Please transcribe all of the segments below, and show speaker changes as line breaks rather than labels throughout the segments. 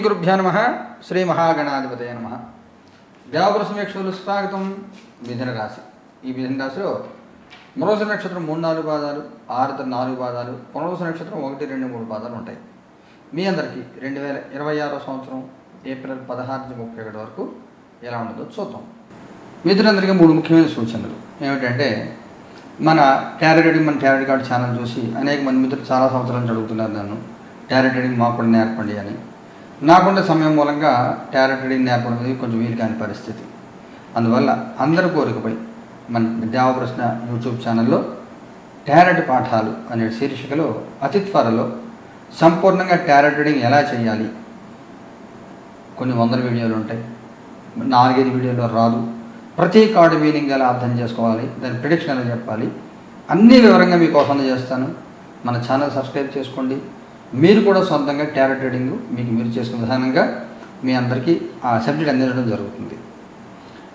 గురుభ్యో నమః. శ్రీ మహాగణాధిపతయ నమః. దేవపురుష వీక్షకులు స్వాగతం. మిథున రాశి. ఈ మిథున రాశిలో మృగశిర నక్షత్రం 3-4 పాదాలు, ఆరుద్ర 4 పాదాలు, పునర్వసు నక్షత్రం 1, 2, 3 పాదాలు ఉంటాయి. మీ అందరికీ 2026 సంవత్సరం ఏప్రిల్ 16 నుంచి 31 వరకు ఎలా ఉండదో చూద్దాం. మిథునందరికీ 3 ముఖ్యమైన సూచనలు ఏమిటంటే, మన టారో రీడింగ్, మన టారో కార్డ్ ఛానల్ చూసి అనేక మంది మిత్రులు చాలా సంవత్సరాల నుంచి అడుగుతున్నారు నన్ను టారో రీడింగ్ మాకు కూడా నేర్పండి అని. నాకుండే సమయం మూలంగా టారో రీడింగ్ నేర్పడం అనేది కొంచెం వీలు కాని పరిస్థితి. అందువల్ల అందరి కోరికపై మన దేవప్రశ్న యూట్యూబ్ ఛానల్లో టారో పాఠాలు అనే శీర్షికలో అతి త్వరలో సంపూర్ణంగా టారో రీడింగ్ ఎలా చేయాలి, కొన్ని వందల వీడియోలు ఉంటాయి, 4-5 వీడియోలో రాదు. ప్రతి కార్డు మీనింగ్ ఎలా అర్థం చేసుకోవాలి, దాని ప్రిడిక్షన్ ఎలా చెప్పాలి, అన్నీ వివరంగా మీకోసం చేస్తాను. మన ఛానల్ సబ్స్క్రైబ్ చేసుకోండి. మీరు కూడా సొంతంగా టారో రీడింగ్ మీకు మీరు చేసుకునే విధానంగా మీ అందరికీ ఆ సబ్జెక్ట్ అందించడం జరుగుతుంది.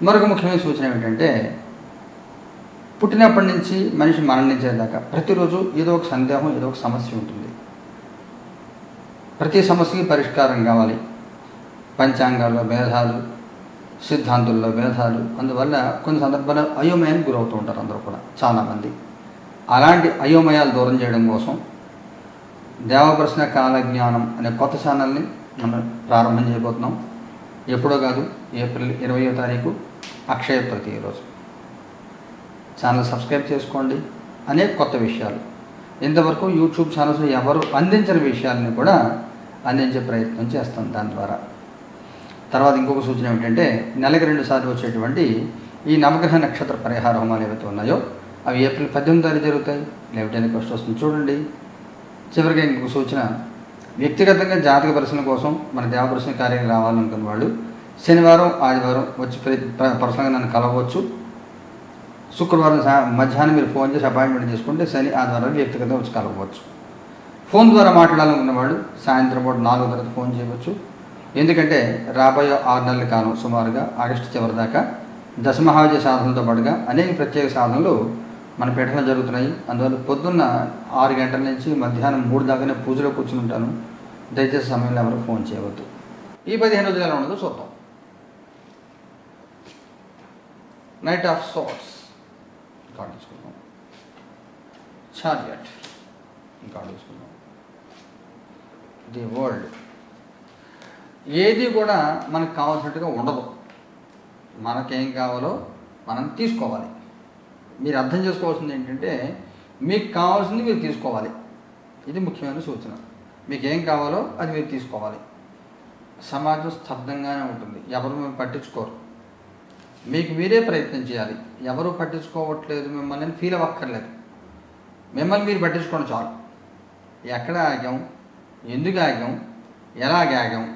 మరొక ముఖ్యమైన సూచన ఏమిటంటే, పుట్టినప్పటి నుంచి మనిషి మరణించేదాకా ప్రతిరోజు ఏదో ఒక సందేహం, ఏదో ఒక సమస్య ఉంటుంది. ప్రతి సమస్యకి పరిష్కారం కావాలి. పంచాంగాల్లో భేదాలు, సిద్ధాంతుల్లో భేదాలు, అందువల్ల కొన్ని సందర్భాల్లో అయోమయానికి గురవుతూ ఉంటారు అందరూ కూడా, చాలామంది. అలాంటి అయోమయాలు దూరం చేయడం కోసం దేవప్రశ్న కాలజ్ఞానం అనే కొత్త ఛానల్ని మనం ప్రారంభం చేయబోతున్నాం. ఎప్పుడో కాదు, ఏప్రిల్ 20వ తారీఖు అక్షయ తృతీయ రోజు. ఛానల్ సబ్స్క్రైబ్ చేసుకోండి. అనేక కొత్త విషయాలు, ఇంతవరకు యూట్యూబ్ ఛానల్స్లో ఎవరు అందించిన విషయాలని కూడా అందించే ప్రయత్నం చేస్తాం దాని ద్వారా. తర్వాత ఇంకొక సూచన ఏమిటంటే, నెలకు 2 సార్లు వచ్చేటువంటి ఈ నవగ్రహ నక్షత్ర పరిహార హోమాలు ఏవైతే ఉన్నాయో అవి ఏప్రిల్ 18వ తారీఖు జరుగుతాయి. లేకపోతే ఫస్ట్ వస్తుంది చూడండి. చివరిగా ఇంకొక సూచన, వ్యక్తిగతంగా జాతక పరిశీలన కోసం మన దేవపరిశీలన కార్యాలయం రావాలనుకున్న వాళ్ళు శనివారం, ఆదివారం వచ్చి పర్సనల్గా నన్ను కలవచ్చు. శుక్రవారం మధ్యాహ్నం మీరు ఫోన్ చేసి అపాయింట్మెంట్ తీసుకుంటే శని, ఆదివారం వ్యక్తిగతంగా వచ్చి కలవచ్చు. ఫోన్ ద్వారా మాట్లాడాలనుకున్న వాళ్ళు సాయంత్రం పూట 4 తర్వాత ఫోన్ చేయవచ్చు. ఎందుకంటే రాబోయే 6 నెలల కాలం, సుమారుగా ఆగస్టు చివరి దాకా దశమహావిద్య సాధనలతో పాటుగా అనేక ప్రత్యేక సాధనలు మన పీఠంలో జరుగుతున్నాయి. అందువల్ల పొద్దున్న 6 గంటల నుంచి మధ్యాహ్నం 3 దాకానే పూజలో కూర్చుని ఉంటాను. దయచేసి సమయంలో ఎవరు ఫోన్ చేయవద్దు. ఈ 15 రోజులు ఎలా ఉండదో చూద్దాం. నైట్ ఆఫ్ సోర్ట్స్ కార్డు తీసుకున్నాం. చారియట్ కార్డు తీసుకున్నాం. The world. ఏది కూడా మనకు కావాల్సినట్టుగా ఉండదు. మనకేం కావాలో మనం తీసుకోవాలి. మీరు అర్థం చేసుకోవాల్సింది ఏంటంటే, మీకు కావాల్సింది మీరు తీసుకోవాలి. ఇది ముఖ్యమైన సూచన. మీకు ఏం కావాలో అది మీరు తీసుకోవాలి. సమాజం స్తబ్దంగానే ఉంటుంది, ఎవరు మేము పట్టించుకోరు. మీకు మీరే ప్రయత్నం చేయాలి. ఎవరు పట్టించుకోవట్లేదు మిమ్మల్ని ఫీల్ అవ్వక్కర్లేదు. మిమ్మల్ని మీరు పట్టించుకోండి చాలు. ఎక్కడ ఆగాం, ఎందుకు ఆగాం, ఎలాగ ఆగాం,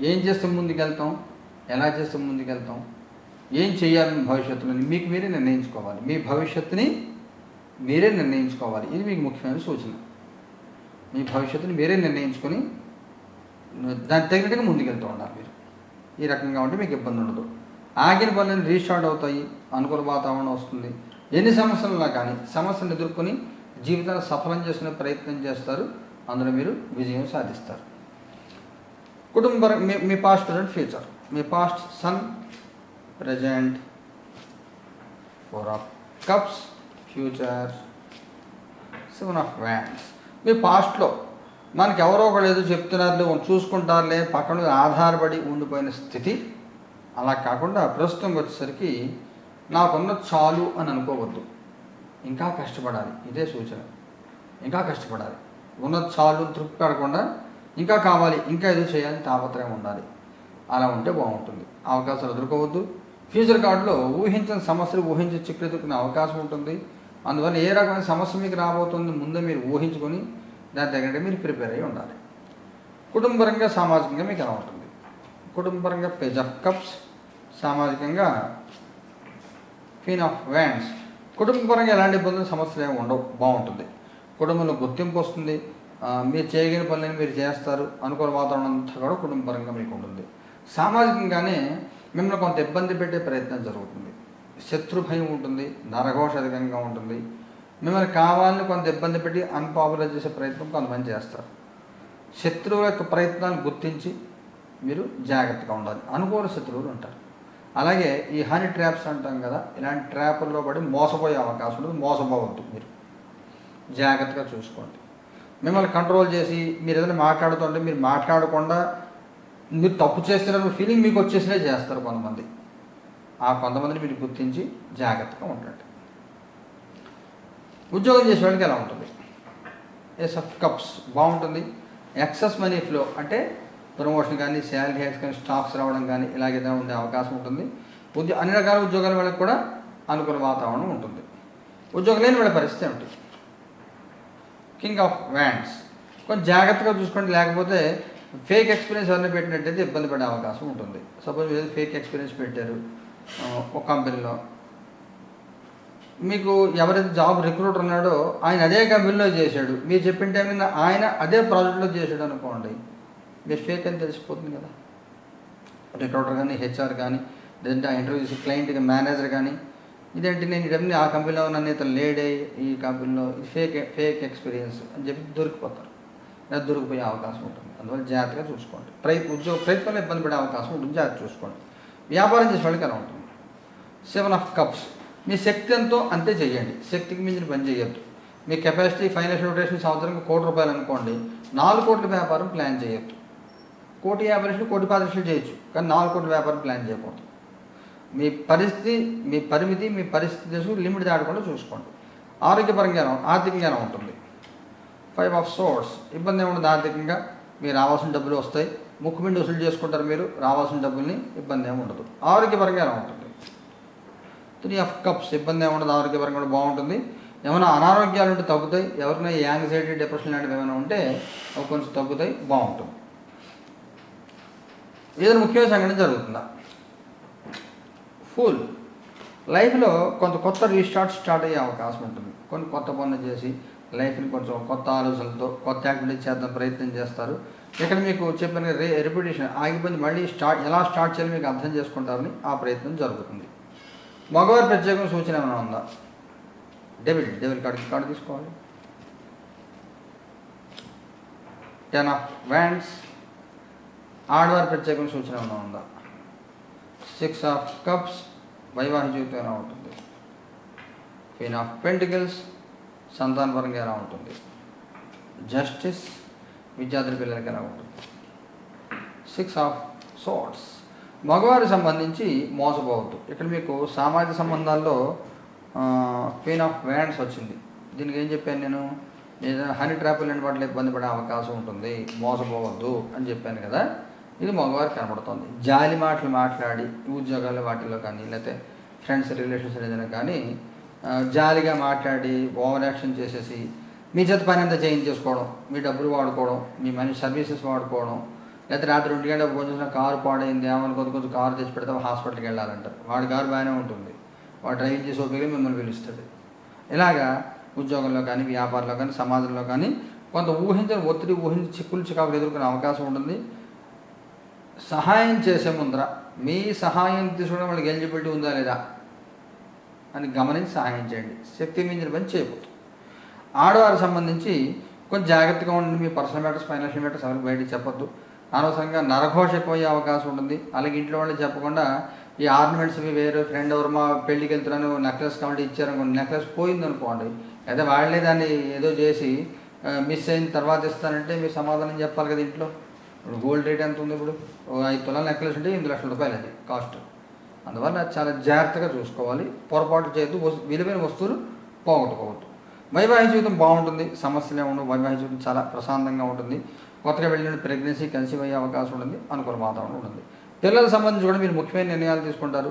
ఏం చేస్తే ముందుకెళ్తాం, ఎలా చేస్తే ముందుకెళ్తాం, ఏం చేయాలని భవిష్యత్తులో మీకు మీరే నిర్ణయించుకోవాలి. మీ భవిష్యత్తుని మీరే నిర్ణయించుకోవాలి. ఇది మీకు ముఖ్యమైన సూచన. మీ భవిష్యత్తుని మీరే నిర్ణయించుకొని దానికి తగినట్టుగా ముందుకెళ్తూ ఉండాలి మీరు. ఈ రకంగా ఉంటే మీకు ఇబ్బంది ఉండదు. ఆగిన పనులను రీస్టార్ట్ అవుతాయి, అనుకూల వాతావరణం వస్తుంది. ఎన్ని సమస్యలున్నా కానీ సమస్యను ఎదుర్కొని జీవితాన్ని సఫలం చేసుకునే ప్రయత్నం చేస్తారు. అందులో మీరు విజయం సాధిస్తారు. కుటుంబ మీ పాస్ట్, ప్రజెంట్, ఫ్యూచర్. మీ past sun, present 4 of cups, future 7 of wands. మీ పాస్ట్లో మనకి ఎవరో ఒకళ్ళు ఏదో చెప్తున్నారులే, చూసుకుంటారులే, పక్కన ఆధారపడి ఉండిపోయిన స్థితి. అలా కాకుండా ప్రస్తుతం వచ్చేసరికి నాకున్న చాలు అని అనుకోవద్దు. ఇంకా కష్టపడాలి. ఇదే సూచన. ఇంకా కష్టపడాలి. ఉన్నది చాలు తృప్తి పడకుండా ఇంకా కావాలి, ఇంకా ఏదో చేయాలని తాపత్రయం ఉండాలి. అలా ఉంటే బాగుంటుంది. అవకాశాలు ఎదుర్కోవద్దు. ఫ్యూచర్ కార్డులో ఊహించిన సమస్యలు, ఊహించే చిక్కులు ఎదుర్కొనే అవకాశం ఉంటుంది. అందువల్ల ఏ రకమైన సమస్య మీకు రాబోతుంది ముందే మీరు ఊహించుకొని దాని తగినట్టు మీరు ప్రిపేర్ అయ్యి ఉండాలి. కుటుంబపరంగా, సామాజికంగా మీకు ఎలా ఉంటుంది? కుటుంబపరంగా పేజ్ ఆఫ్ కప్స్, సామాజికంగా క్వీన్ ఆఫ్ వ్యాండ్స్. కుటుంబపరంగా ఎలాంటి ఇబ్బందులు, సమస్యలు ఏమి ఉండవు, బాగుంటుంది. కుటుంబంలో గుర్తింపు వస్తుంది. మీరు చేయగలిగిన పనులను మీరు చేస్తారు. అనుకూల వాతావరణం అంతా కూడా కుటుంబపరంగా మీకు ఉంటుంది. సామాజికంగానే మిమ్మల్ని కొంత ఇబ్బంది పెట్టే ప్రయత్నం జరుగుతుంది. శత్రు భయం ఉంటుంది, నరఘోష అధికంగా ఉంటుంది. మిమ్మల్ని కావాలని కొంత ఇబ్బంది పెట్టి అన్పాపులర్ చేసే ప్రయత్నం కొంతమంది చేస్తారు. శత్రువుల యొక్క ప్రయత్నాలు గుర్తించి మీరు జాగ్రత్తగా ఉండాలి. అనుకూల శత్రువులు ఉంటారు. అలాగే ఈ హనీ ట్రాప్స్ అంటాం కదా, ఇలాంటి ట్రాపుల్లో పడి మోసపోయే అవకాశం ఉంటుంది. మోసపోవద్దు, మీరు జాగ్రత్తగా చూసుకోండి. మిమ్మల్ని కంట్రోల్ చేసి మీరు ఏదైనా మాట్లాడుతుంటే మీరు మాట్లాడకుండా మీరు తప్పు చేస్తున్న ఫీలింగ్ మీకు వచ్చేసినే చేస్తారు కొంతమంది. ఆ కొంతమందిని మీరు గుర్తించి జాగ్రత్తగా ఉండండి. ఉద్యోగం చేసే వాళ్ళకి ఎలా ఉంటుంది? ఏస్ ఆఫ్ కప్స్ బాగుంటుంది. ఎక్సెస్ మనీ ఫ్లో అంటే ప్రమోషన్ కానీ, శాలరీ హైక్స్ కానీ, స్టాక్స్ రావడం కానీ ఇలాగేదో ఉండే అవకాశం ఉంటుంది. అన్ని రకాల ఉద్యోగాల వాళ్ళకి కూడా అనుకూల వాతావరణం ఉంటుంది. ఉద్యోగం లేని వాళ్ళ పరిస్థితి ఏమిటి? King of wands. కొంచెం జాగ్రత్తగా చూసుకోండి, లేకపోతే ఫేక్ ఎక్స్పీరియన్స్ ఎవరిని పెట్టినట్టయితే ఇబ్బంది పడే అవకాశం ఉంటుంది. సపోజ్ మీరు ఫేక్ ఎక్స్పీరియన్స్ పెట్టారు ఒక కంపెనీలో, మీకు ఎవరైతే జాబ్ రిక్రూటర్ ఉన్నాడో ఆయన అదే కంపెనీలో చేశాడు, మీరు చెప్పిన టైం మీద ఆయన అదే ప్రాజెక్ట్లో చేశాడు అనుకోండి, మీరు ఫేక్ అని తెలిసిపోతుంది కదా. రిక్రూటర్ కానీ, హెచ్ఆర్ కానీ, లేదంటే ఆ ఇంటర్వ్యూ చేసే క్లయింట్ మేనేజర్ కానీ, ఇదేంటి నేను ఇవన్నీ ఆ కంపెనీలో ఉన్న ఇతను లేడే ఈ కంపెనీలో, ఫేక్ ఎక్స్పీరియన్స్ అని చెప్పి దొరికిపోతారు, లేదా దొరికిపోయే అవకాశం ఉంటుంది. అందువల్ల జాగ్రత్తగా చూసుకోండి. ఉద్యోగ ప్రయత్నంలో ఇబ్బంది పడే అవకాశం ఉంటుంది, జాగ్రత్త చూసుకోండి. వ్యాపారం చేసే వాళ్ళకి ఎలా ఉంటుంది? 7 ఆఫ్ కప్స్. మీ శక్తి ఎంతో అంతే చేయండి, శక్తికి మించిన పని చేయొద్దు. మీ కెపాసిటీ ఫైనాన్షియల్ రొటేషన్ సంవత్సరానికి ₹1,00,00,000 అనుకోండి, 4 కోట్ల వ్యాపారం ప్లాన్ చేయొద్దు. 1,50,00,000 1,10,00,000 చేయొచ్చు, కానీ 4 కోట్ల వ్యాపారం ప్లాన్ చేయకూడదు. మీ పరిస్థితి, మీ పరిమితి, మీ పరిస్థితి తెలుసు, లిమిట్ దాటకుండా చూసుకోండి. ఆరోగ్యపరంగా ఆర్థికంగా ఉంటుంది. 5 ఆఫ్ సోర్స్. ఇబ్బంది ఏముండదు ఆర్థికంగా, మీరు రావాల్సిన డబ్బులు వస్తాయి, ముక్కుపిండి వసూలు చేసుకుంటారు, మీరు రావాల్సిన డబ్బుల్ని, ఇబ్బంది ఏమి ఉండదు. ఆరోగ్యపరంగా ఉంటుంది. 3 ఆఫ్ కప్స్. ఇబ్బంది ఏమి ఉండదు, ఆరోగ్యపరంగా కూడా బాగుంటుంది. ఏమైనా అనారోగ్యాలు ఉంటే తగ్గుతాయి, ఎవరైనా యాంగ్జైటీ, డిప్రెషన్ లాంటివి ఏమైనా ఉంటే అవి కొంచెం తగ్గుతాయి, బాగుంటుంది. ఏదైనా ముఖ్యమైన సంఘటన జరుగుతుందా? ఫుల్. లైఫ్లో కొంత కొత్త స్టార్ట్ అయ్యే అవకాశం ఉంటుంది. కొన్ని కొత్త పనులు చేసి లైఫ్ని కొంచెం కొత్త ఆలోచనలతో కొత్త యాక్టివిటీ చేద్దాం ప్రయత్నం చేస్తారు. ఇక్కడ మీకు చెప్పిన రిపిటేషన్ ఆగిపోయింది, మళ్ళీ ఎలా స్టార్ట్ చేయాలి మీకు అర్థం చేసుకుంటారని ఆ ప్రయత్నం జరుగుతుంది. మగవారి ప్రత్యేకమైన సూచన ఏమైనా ఉందా? డెవిల్ కార్డు తీసుకోవాలి. 10 ఆఫ్ వ్యాండ్స్. ఆడవారి ప్రత్యేకమైన సూచన ఏమైనా ఉందా? 6 ఆఫ్ కప్స్. వైవాహిక జీవితం ఎలా ఉంటుంది? Queen of pentacles. సంతానపరంగా ఎలా ఉంటుంది? జస్టిస్. విద్యార్థుల పిల్లలకి ఎలా ఉంటుంది? 6 ఆఫ్ సోర్డ్స్. మగవారికి సంబంధించి మోసపోవద్దు. ఇక్కడ మీకు సామాజిక సంబంధాల్లో క్వీన్ ఆఫ్ వ్యాండ్స్ వచ్చింది. దీనికి ఏం చెప్పాను నేను? ఏదైనా హనీ ట్రాపులు లేని వాటిలో ఇబ్బంది పడే అవకాశం ఉంటుంది, మోసపోవద్దు అని చెప్పాను కదా. ఇది మగవారికి కనబడుతుంది. జాలి మాటలు మాట్లాడి ఉద్యోగాలు వాటిల్లో కానీ, లేకపోతే ఫ్రెండ్స్ రిలేషన్స్ ఏదైనా కానీ జాలిగా మాట్లాడి ఓవర్ యాక్షన్ చేసేసి మీ చేత పని అంతా చేయించేసుకోవడం, మీ డబ్బులు వాడుకోవడం, మీ మనీ సర్వీసెస్ వాడుకోవడం, లేకపోతే రాత్రి 2 గంటలకు భోజనం కారు పాడైంది, ఏమని కొంచెం కారు తెచ్చి పెడితే హాస్పిటల్కి వెళ్ళాలంటారు. వాడి కారు బాగానే ఉంటుంది, వాడు డ్రైవింగ్ చేసి ఓపిక మిమ్మల్ని పిలుస్తాడు. ఇలాగా ఉద్యోగంలో కానీ, వ్యాపారంలో కానీ, సమాజంలో కానీ కొంత ఒత్తిడి చిక్కులు చికాకులు ఎదుర్కొనే అవకాశం ఉంటుంది. సహాయం చేసే ముందర మీ సహాయం తీసుకోవడం వాళ్ళకి ఎలిజిబిలిటీ ఉందా లేదా అని గమనించి సహాయం చేయండి. శక్తి మించిన పని చేయకూడదు. ఆడవారికి సంబంధించి కొంచెం జాగ్రత్తగా ఉండండి. మీ పర్సనల్ మ్యాటర్స్, ఫైనాన్షియల్ మ్యాటర్స్ ఎవరికి బయటికి చెప్పొద్దు. అనవసరంగా నరఘోష ఎక్కువయ్యే అవకాశం ఉంటుంది. అలాగే ఇంట్లో వాళ్ళు చెప్పకుండా ఈ ఆర్నమెంట్స్ వేరే ఫ్రెండ్ ఎవరు మా పెళ్ళికి వెళ్తున్నాను నెక్లెస్ కావాలంటే ఇచ్చారనుకోండి, నెక్లెస్ పోయిందనుకోండి, అయితే వాళ్ళే దాన్ని ఏదో చేసి మిస్ అయిన తర్వాత ఇస్తానంటే మీరు సమాధానం చెప్పాలి కదా. ఇంట్లో ఇప్పుడు గోల్డ్ రేట్ ఎంత ఉంది? ఇప్పుడు 5 తులాల నెక్లెస్ ఉంటే ₹8,00,000 అది కాస్ట్. అందువల్ల చాలా జాగ్రత్తగా చూసుకోవాలి. పొరపాటు చేయొద్దు, విలువైన వస్తువులు పోగొట్టుకోవద్దు. వైవాహిక జీవితం బాగుంటుంది, సమస్యలే ఉండవు. వైవాహిక జీవితం చాలా ప్రశాంతంగా ఉంటుంది. కొత్తగా వెళ్ళిన ప్రెగ్నెన్సీ కన్సీవ్ అయ్యే అవకాశం ఉంటుంది, అనుకూల వాతావరణం ఉంటుంది. పిల్లల సంబంధించి కూడా మీరు ముఖ్యమైన నిర్ణయాలు తీసుకుంటారు.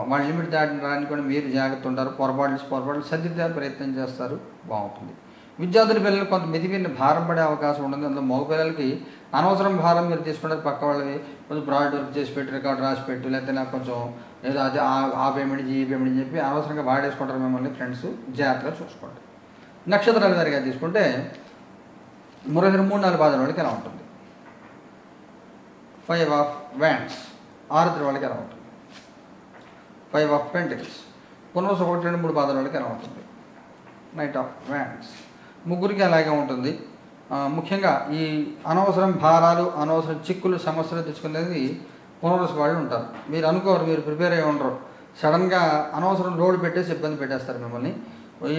వాళ్ళ లిమిట్ దాటడానికి కూడా మీరు జాగ్రత్త ఉంటారు. పొరపాట్లు సర్దిద్దే ప్రయత్నం చేస్తారు, బాగుంటుంది. విద్యార్థుల పిల్లలు కొంత మితిమీరిన భారం పడే అవకాశం ఉంటుంది. అందులో మగ పిల్లలకి అనవసరం భారం మీరు తీసుకుంటారు. పక్క వాళ్ళవి కొంచెం ప్రాజెక్ట్ వర్క్ చేసి పెట్టి, రికార్డు రాసి పెట్టు, లేకపోతే నాకు కొంచెం ఏదో అదే ఆ పేమెంట్ ఈ పేమెంట్ చెప్పి అనవసరంగా వాడేసుకుంటారు మిమ్మల్ని. ఫ్రెండ్స్ జాగ్రత్తగా చూసుకోండి. నక్షత్రాల వారిగా తీసుకుంటే 3-4 పాదాల వాళ్ళకి ఎలా ఉంటుంది? 5 ఆఫ్ వ్యాండ్స్. ఆరుద్ర వాళ్ళకి ఎలా ఉంటుంది? 5 ఆఫ్ పెంటికల్స్. పునర్వసు 1-2-3 పాదాల వాళ్ళకి ఎలా ఉంటుంది? Knight of wands. ముగ్గురికి అలాగే ఉంటుంది. ముఖ్యంగా ఈ అనవసరం భారాలు, అనవసరం చిక్కులు, సమస్యలు తెచ్చుకునేది పునర్వసు వాళ్ళు ఉంటారు. మీరు అనుకోరు, మీరు ప్రిపేర్ అయ్యి ఉండరు. సడన్గా అనవసరం లోడ్ పెట్టేసి ఇబ్బంది పెట్టేస్తారు మిమ్మల్ని.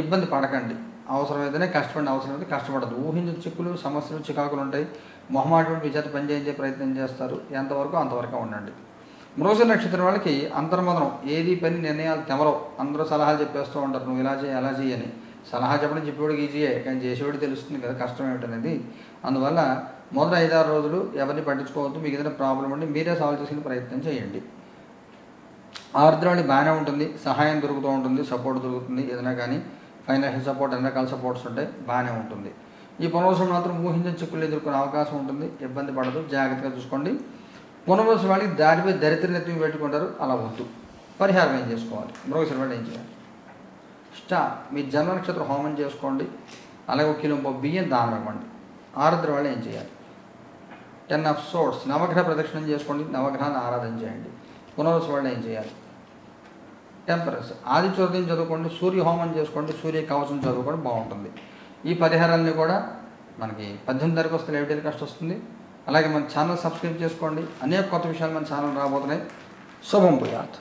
ఇబ్బంది పడకండి. అవసరమైతేనే కష్టపడి, అవసరమైతే కష్టపడదు. ఊహించిన చిక్కులు, సమస్యలు, చికాకులు ఉంటాయి. మొహమాటం మీ చేత పని చేయించే ప్రయత్నం చేస్తారు. ఎంతవరకు అంతవరకు ఉండండి. మృగశిర నక్షత్రం వాళ్ళకి అంతర్మదనం, ఏది పని నిర్ణయాలు తెమరవు. అందరూ సలహాలు చెప్పేస్తూ ఉంటారు, నువ్వు ఇలా చేయి అలా చేయి అని. సలహా చెప్పడం చెప్పేవాడికి ఈజీయే, కానీ చేసేవాడు తెలుస్తుంది కదా కష్టం ఏమిటనేది. అందువల్ల మొదటి 5-6 రోజులు ఎవరిని పట్టించుకోవద్దు. మీకు ఏదైనా ప్రాబ్లం ఉంటే మీరే సాల్వ్ చేసుకునే ప్రయత్నం చేయండి. ఆర్ద్రావళి బాగానే ఉంటుంది, సహాయం దొరుకుతూ ఉంటుంది, సపోర్ట్ దొరుకుతుంది. ఏదైనా కానీ ఫైనాన్షియల్ సపోర్ట్, అన్ని రకాల సపోర్ట్స్ ఉంటాయి, బాగానే ఉంటుంది. ఈ పునర్వసు మాత్రం ఊహించిన చిక్కులు ఎదుర్కొనే అవకాశం ఉంటుంది. ఇబ్బంది పడదు, జాగ్రత్తగా చూసుకోండి. పునర్వసు వాళ్ళకి దారిపై దరిద్రనెత్తి పెట్టుకుంటారు, అలా వద్దు. పరిహారం ఏం చేసుకోవాలి? మృగశిర వాళ్ళు ఏం చేయాలి? మీ జన్మ నక్షత్రం హోమం చేసుకోండి. అలాగే 1 కిలో బియ్యం దానం ఇవ్వండి. ఆరుద్ర వాళ్ళు ఏం చేయాలి? 10 ఆఫ్ సోర్స్, నవగ్రహ ప్రదక్షిణం చేసుకోండి, నవగ్రహాన్ని ఆరాధన చేయండి. పునర్వసు వాళ్ళు ఏం చేయాలి? టెంపరెన్స్, ఆదిత్య హృదయం చదువుకోండి, సూర్య హోమం చేసుకోండి, సూర్య కవచం చదువుకోండి, బాగుంటుంది. ఈ పరిహారాలని కూడా మనకి 18 తారీఖు వస్తే లైవ్ టెలికాస్ట్ వస్తుంది. అలాగే మన ఛానల్ సబ్స్క్రైబ్ చేసుకోండి. అనేక కొత్త విషయాలు మన ఛానల్ రాబోతున్నాయి. శుభం భూయాత్.